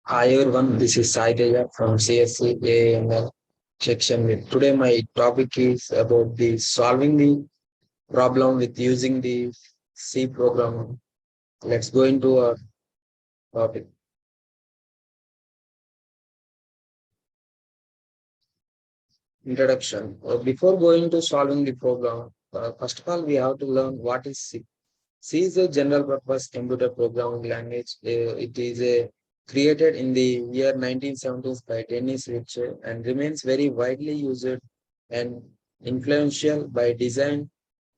Hi everyone, this is Sai Teja from CSC AML section. Today my topic is about the solving the problem with using the C program. Let's go into our topic. Introduction. Before going to solving the program, first of all we have to learn what is C. C is a general purpose computer programming language. It is created in the year 1970s by Dennis Ritchie and remains very widely used and influential by design.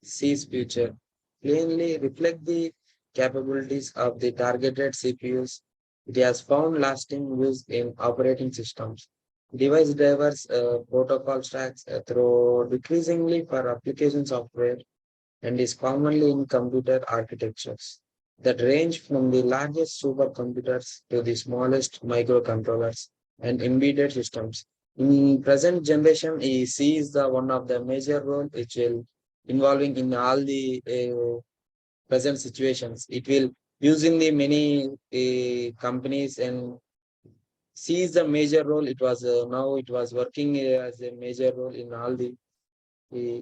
C's future plainly reflect the capabilities of the targeted CPUs. It has found lasting use in operating systems, device drivers, protocol stacks through decreasingly for application software and is commonly in computer architectures that range from the largest supercomputers to the smallest microcontrollers and embedded systems. In present generation, C is the one of the major role which will involving in all the present situations. It will using the many companies and C is the major role. It was now it was working as a major role in all the uh,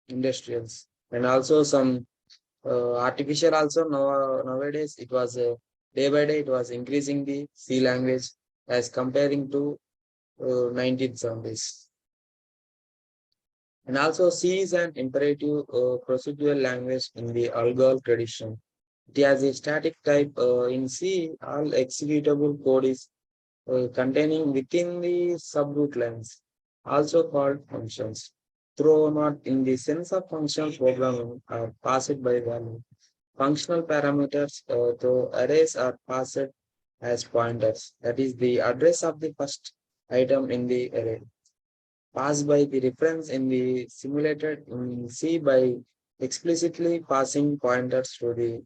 industrials and also some artificial also nowadays it was day by day it was increasing the C language as comparing to 1970s. And also C is an imperative procedural language in the algol tradition. It has a static type. In C, all executable code is containing within the subroot lines, also called functions. Though not in the sense of functional programming are passed by value. Functional parameters, though arrays are passed as pointers. That is the address of the first item in the array. Passed by the reference in the simulated in C by explicitly passing pointers to the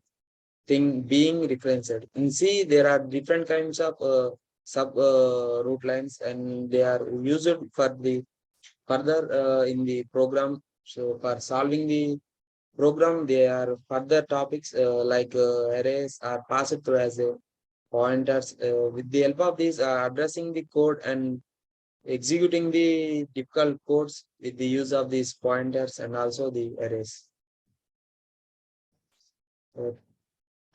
thing being referenced. In C, there are different kinds of sub root lines and they are used for the further in the program. So for solving the program, there are further topics like arrays are passed through as a pointers. With the help of these, addressing the code and executing the difficult codes with the use of these pointers and also the arrays. Uh,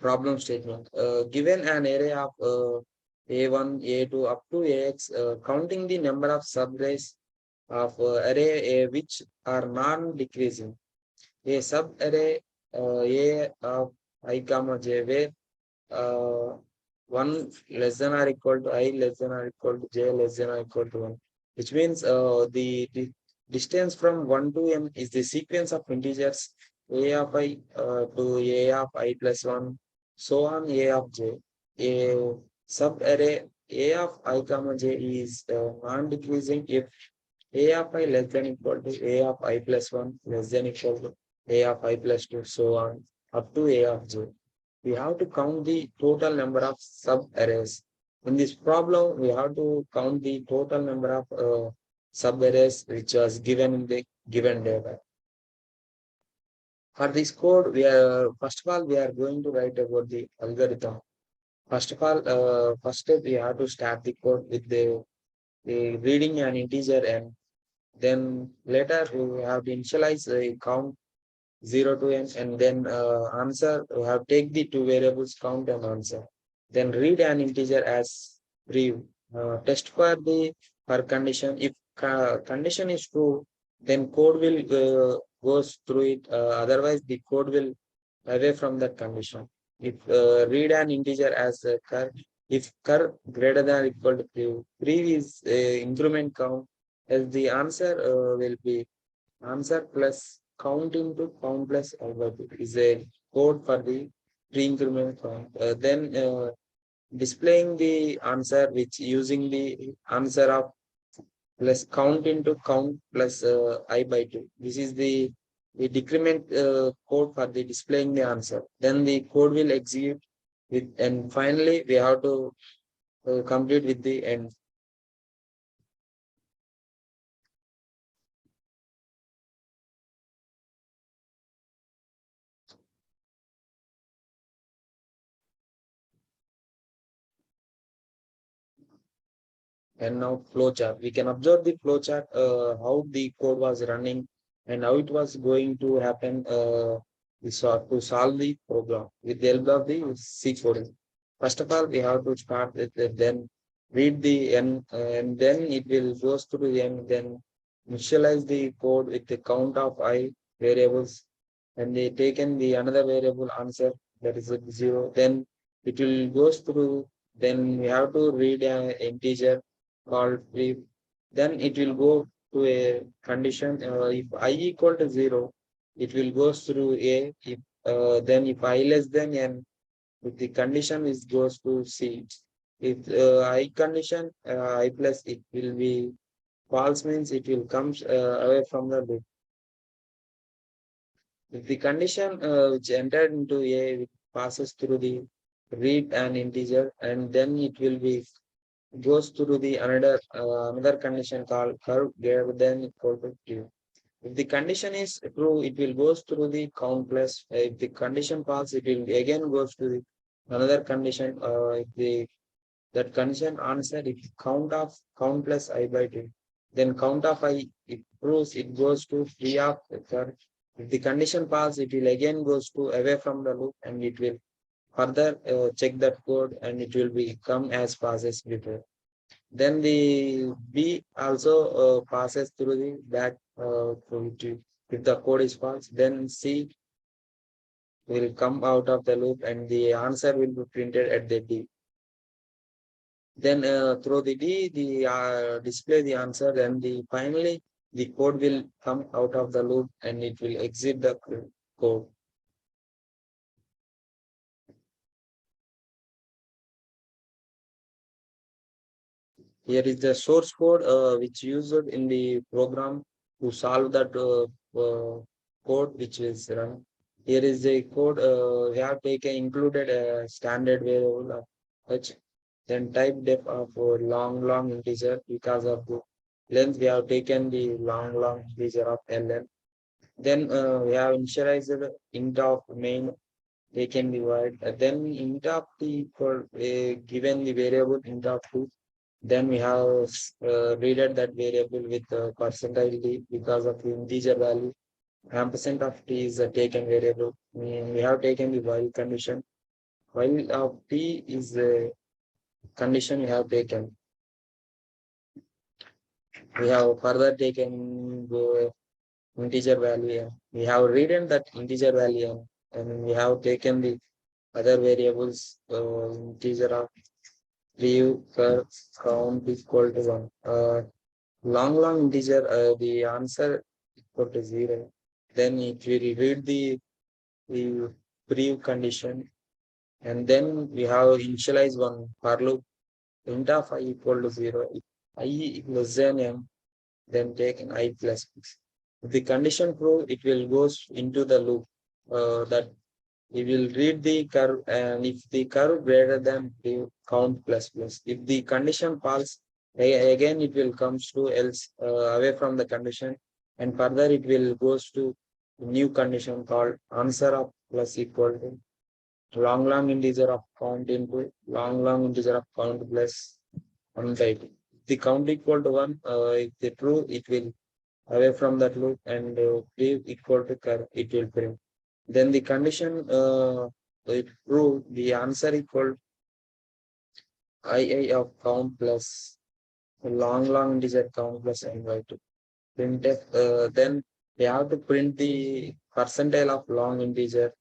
Problem statement. Given an array of A1, A2 up to AX, counting the number of subarrays of array A which are non-decreasing. A subarray A of I comma j where uh, 1 less than or equal to I less than or equal to j less than or equal to 1, which means the distance from 1 to n is the sequence of integers a of I to a of I plus 1, so on a of j. A subarray a of I comma j is non-decreasing if a of I less than equal to a of I plus 1 less than equal to a of I plus 2, so on up to a of j. We have to count the total number of sub-arrays. In this problem, we have to count the total number of sub-arrays which was given in the given data. For this code, we are first of all we are going to write about the algorithm. First of all, first step we have to start the code with the reading an integer and then later we have to initialize a count 0 to n and then answer we have take the two variables count and answer, then read an integer as brief, test for the for condition. If condition is true, then code will goes through it, otherwise the code will away from that condition. If read an integer as cur, if cur greater than or equal to brief is increment count, as the answer will be answer plus count into count plus algorithm is a code for the pre-increment count. Then displaying the answer which using the answer of plus count into count plus I by 2. This is the decrement code for the displaying the answer. Then the code will execute with and finally we have to complete with the end. And now flowchart. We can observe the flowchart, how the code was running and how it was going to happen to solve the program with the help of the C coding. First of all, we have to start with the, then read the n, and then it will goes through the n, then initialize the code with the count of I variables, and they taken the another variable answer, that is a zero. Then it will goes through. Then we have to read an integer called if. Then it will go to a condition. If I equal to zero, it will goes through a. If then if I less than n, if the condition is goes to C. If I condition I plus, it will be false, means it will comes away from the loop. If the condition which entered into A which passes through the read an integer, and then it will be goes through the another condition called curve greater than equal to true. If the condition is true, it will goes through the count plus. If the condition false, it will again goes to the another condition. If the that condition answer, if count plus I by two, then count of I, it proves it goes to free of the curve. If the condition false, it will again goes to away from the loop, and it will further check that code, and it will become as fast as before. Then the B also passes through the back if the code is false, then C will come out of the loop and the answer will be printed at the D. Then through the D, the display the answer, and the finally the code will come out of the loop and it will exit the code. Here is the source code which used in the program to solve that code which is run. Here is the code we have taken included a standard variable of h, then type def of long integer because of the length. We have taken the long integer of ln. Then we have initialized the int of main taken the void. Then int of the for given the variable int of two, then we have readed that variable with percentile d because of the integer value. Ampersand of t is a taken variable. We have taken the while condition. While of t is a condition we have taken. We have further taken the integer value. We have written that integer value, and we have taken the other variables integer of view count equal to one. Long integer, the answer equal to zero. Then if we read the brief condition, and then we have initialize one for loop int of I equal to zero. If I less than m, then take an I plus x. If the condition true, it will goes into the loop that we will read the curve, and if the curve greater than the count plus plus. If the condition false, again it will comes to else away from the condition, and further it will goes to new condition called answer of plus equal to long integer of count into long integer of count plus one by two. The count equal to one, if the true, it will away from that loop, and leave equal to curve, it will print. Then the condition it true, the answer equal I of count plus long integer count plus n by two. Printf, then we have to print the percentile of long integer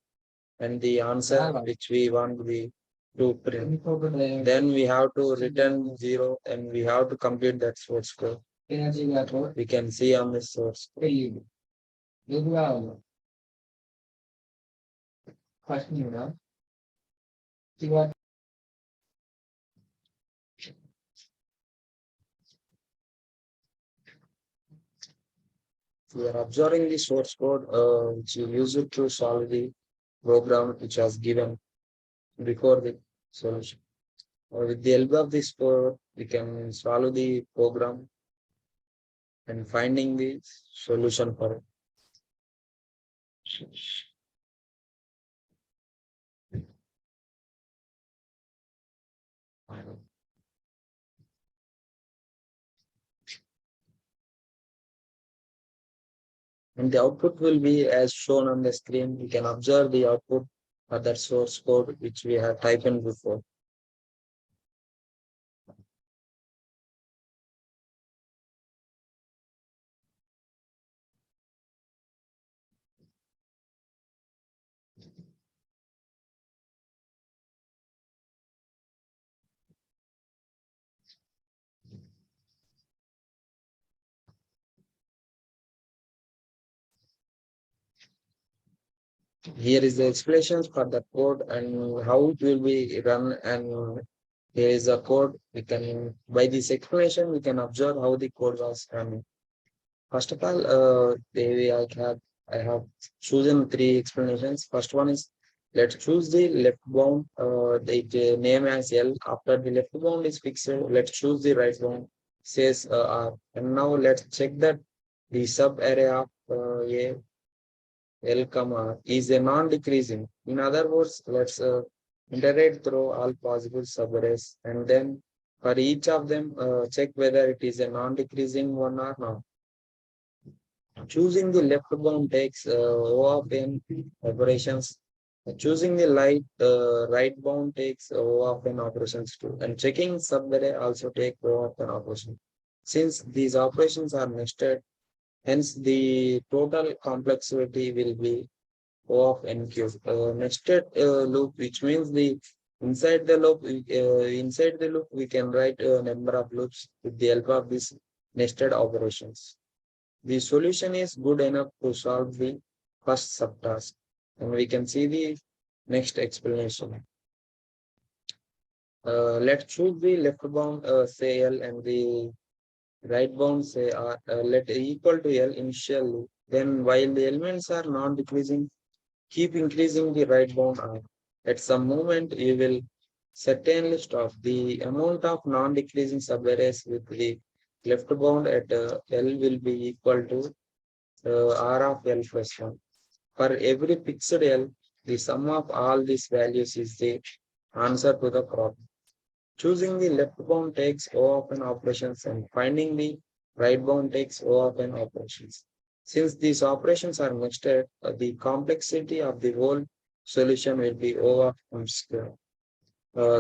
and the answer which we want to print. Then we have to return zero, and we have to compute that source code. We can see on the source code. We are observing the source code which you use it to solve the program which was given before the solution. With the help of this code, we can solve the program and finding the solution for it. and the output will be as shown on the screen. We can observe the output of that source code which we have typed in before. Here is the explanations for the code and how it will be run, and here is a code. We can, by this explanation, we can observe how the code was run. First of all, I have chosen three explanations. First one is, let's choose the left bound. The name as L. After the left bound is fixed, let's choose the right bound. Says R. And now let's check that the sub array of A, L, comma is a non-decreasing. In other words, let's iterate through all possible subarrays, and then for each of them, check whether it is a non-decreasing one or not. Choosing the left bound takes O of n operations. Choosing the right bound takes O of n operations too. And checking subarray also take O of n operation. Since these operations are nested, hence the total complexity will be O of n cube. Nested loop, which means the inside the loop we can write a number of loops with the help of these nested operations. The solution is good enough to solve the first subtask. And we can see the next explanation. Let's choose the left bound say L and the right bound say R. Let equal to L initially. Then while the elements are non-decreasing, keep increasing the right bound R. At some moment, you will certainly stop. The amount of non-decreasing subarrays with the left bound at L will be equal to R of L plus 1. For every fixed L, the sum of all these values is the answer to the problem. Choosing the left bound takes O of n operations, and finding the right bound takes O of n operations. Since these operations are nested, the complexity of the whole solution will be O of m square.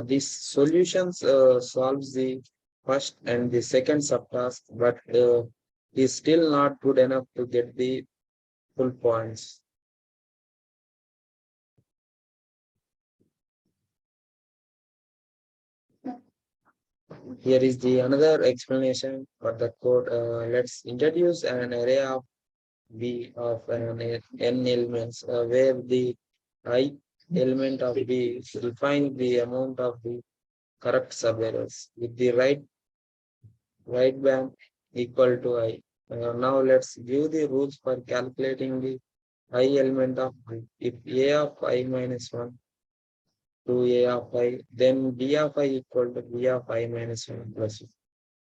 These solutions solves the first and the second subtask, but is still not good enough to get the full points. Here is the another explanation for the code. Let's introduce an array of B of n elements where the I element of B defines the amount of the correct subarrays with the right band equal to I. Now let's give the rules for calculating the I element of B. If A of I minus 1 to A of I, then B of I equal to B of I minus 1 plus 1.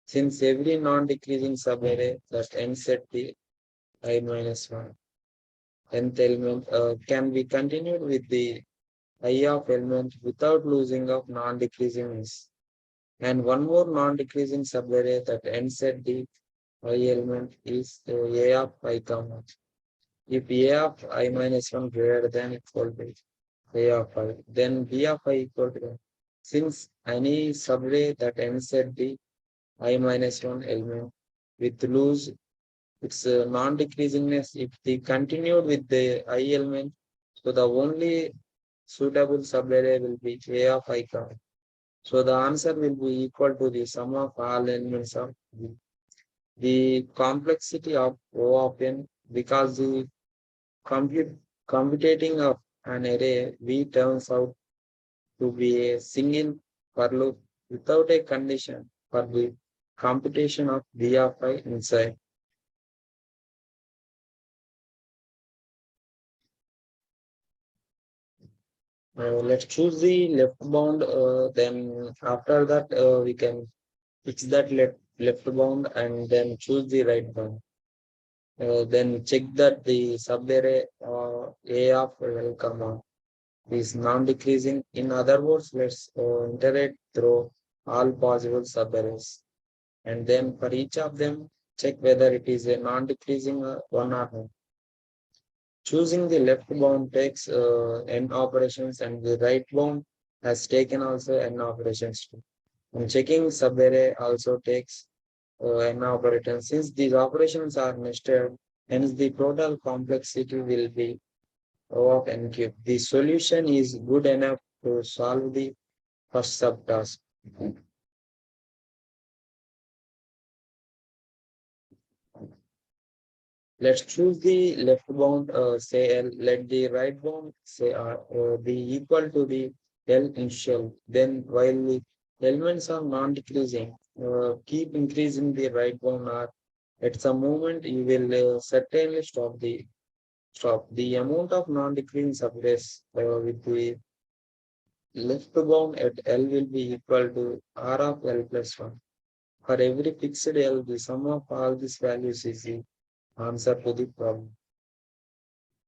Since every non-decreasing subarray that ends at the I minus 1 nth element can be continued with the I of element without losing of non-decreasingness. And one more non-decreasing subarray that ends at the I element is A of I comma. If A of I minus 1 greater than equal to A of I, then B of I equal to 1. Since any subarray that ends at the I minus 1 element with lose its non-decreasingness if they continued with the I element, so the only suitable subarray will be A of I comma. So the answer will be equal to the sum of all elements of B. The complexity of O of n, because the compute computing of an array V turns out to be a single for loop without a condition for the computation of B of I inside. Let's choose the left bound. Then after that, we can fix that left bound and then choose the right bound. Then check that the subarray A of L comma is non-decreasing. In other words, let's iterate through all possible subarrays, and then for each of them, check whether it is a non-decreasing one or not. Choosing the left bound takes n operations and the right bound has taken also n operations too. And checking subarray also takes n operations. Since these operations are nested, hence the total complexity will be O of n cube. The solution is good enough to solve the first subtask. Let's choose the left bound, say L. Let the right bound, say R, be equal to the L initial. Then, while the elements are non-decreasing, keep increasing the right bound R. At some moment, you will certainly stop. The amount of non-decreasing subtrace with the left bound at L will be equal to R of L plus 1. For every fixed L, the sum of all these values is the answer to the problem.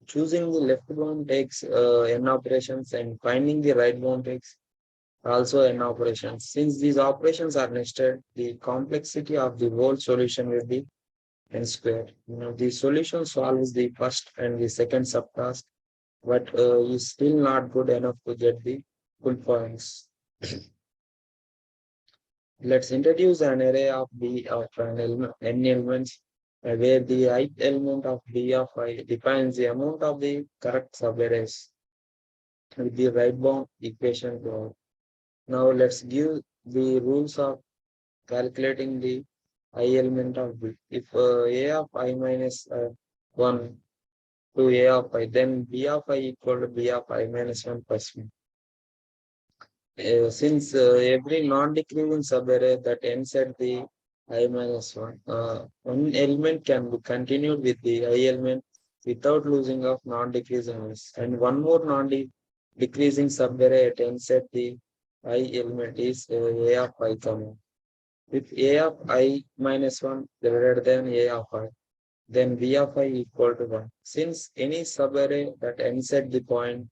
Choosing the left bound takes n operations and finding the right bound takes also n operations. Since these operations are nested, the complexity of the whole solution will be n squared. The solution solves the first and the second subtask, but is still not good enough to get the full points. Let's introduce an array of B of n elements where the ith element of B of I defines the amount of the correct subarrays with the right bound equation to all. Now let's give the rules of calculating the I element of B. If A of I minus 1 to A of I, then B of I equal to B of I minus 1 plus 1. Since every non-decreasing subarray that ends at the I minus 1, one element can be continued with the I element without losing of non-decreasingness. And one more non-decreasing subarray that ends at the I element is A of I comma. If A of I minus 1 greater than A of I, then B of I equal to 1. Since any subarray that ends at the point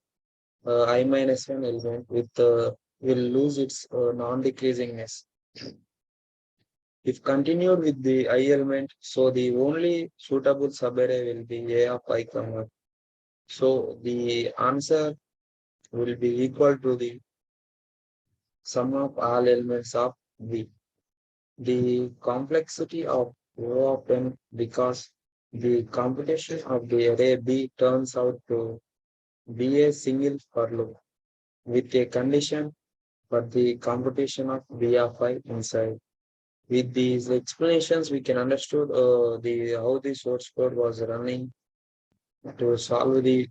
I minus 1 element with will lose its non-decreasingness. If continued with the I element, so the only suitable subarray will be A of I comma. So the answer will be equal to the sum of all elements of V. The complexity of O of n because the computation of the array B turns out to be a single for loop with a condition for the computation of B of I inside. With these explanations, we can understood the how the source code was running to solve the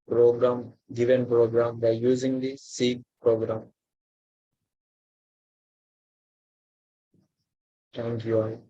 program given program by using the C program. Thank you all.